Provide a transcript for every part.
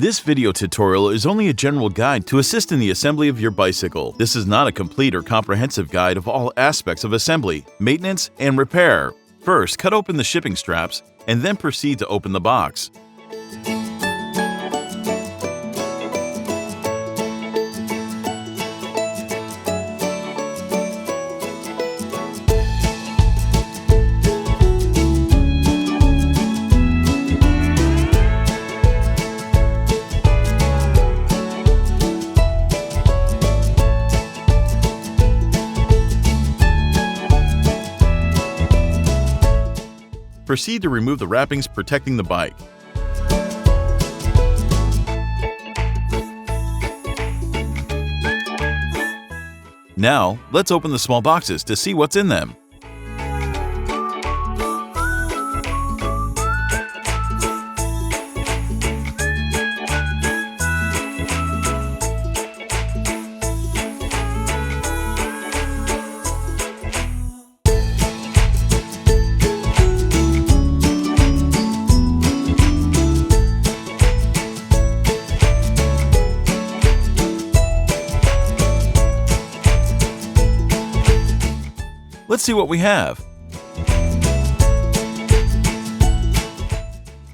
This video tutorial is only a general guide to assist in the assembly of your bicycle. This is not a complete or comprehensive guide of all aspects of assembly, maintenance, and repair. First, cut open the shipping straps and then proceed to open the box. Proceed to remove the wrappings protecting the bike. Now, let's open the small boxes to see what's in them. Let's see what we have.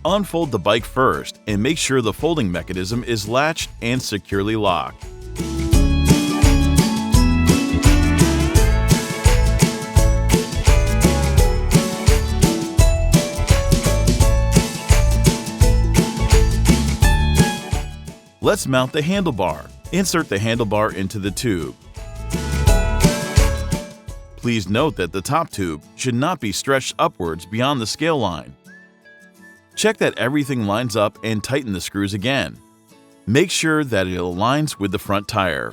Unfold the bike first and make sure the folding mechanism is latched and securely locked. Let's mount the handlebar. Insert the handlebar into the tube. Please note that the top tube should not be stretched upwards beyond the scale line. Check that everything lines up and tighten the screws again. Make sure that it aligns with the front tire.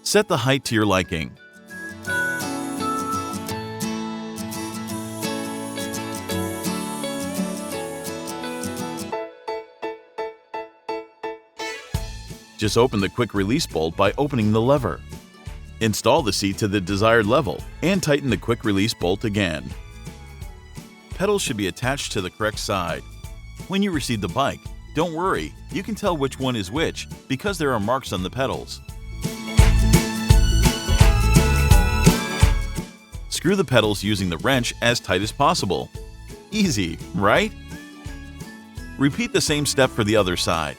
Set the height to your liking. Just open the quick release bolt by opening the lever. Install the seat to the desired level and tighten the quick release bolt again. Pedals should be attached to the correct side. When you receive the bike, don't worry, you can tell which one is which because there are marks on the pedals. Screw the pedals using the wrench as tight as possible. Easy, right? Repeat the same step for the other side.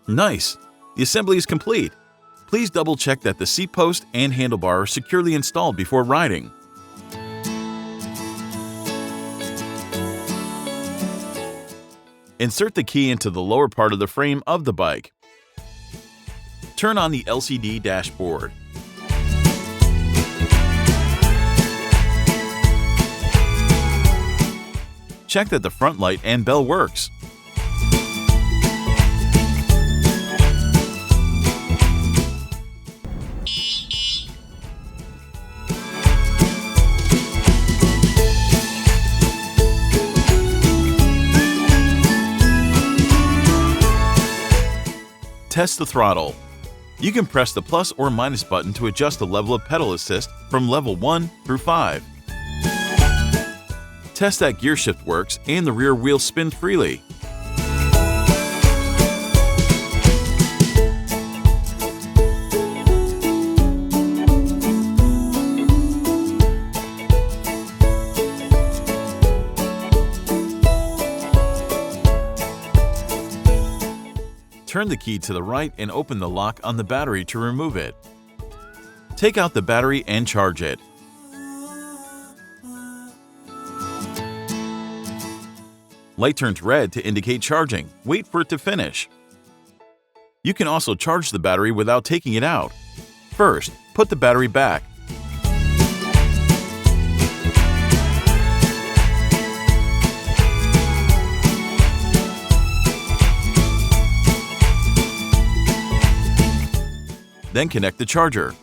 Nice! The assembly is complete. Please double-check that the seat post and handlebar are securely installed before riding. Insert the key into the lower part of the frame of the bike. Turn on the LCD dashboard. Check that the front light and bell works. Test the throttle. You can press the plus or minus button to adjust the level of pedal assist from level 1 through 5. Test that gear shift works and the rear wheel spins freely. Turn the key to the right and open the lock on the battery to remove it. Take out the battery and charge it. Light turns red to indicate charging. Wait for it to finish. You can also charge the battery without taking it out. First, put the battery back. Then connect the charger.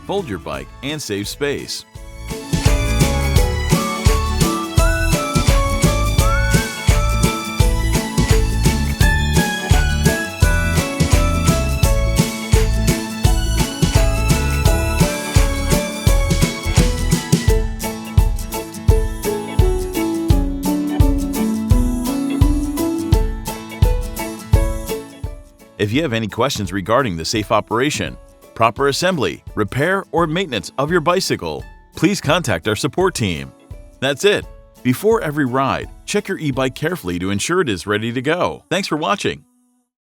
Fold your bike and save space. If you have any questions regarding the safe operation, proper assembly, repair, or maintenance of your bicycle, please contact our support team. That's it. Before every ride, check your e-bike carefully to ensure it is ready to go. Thanks for watching.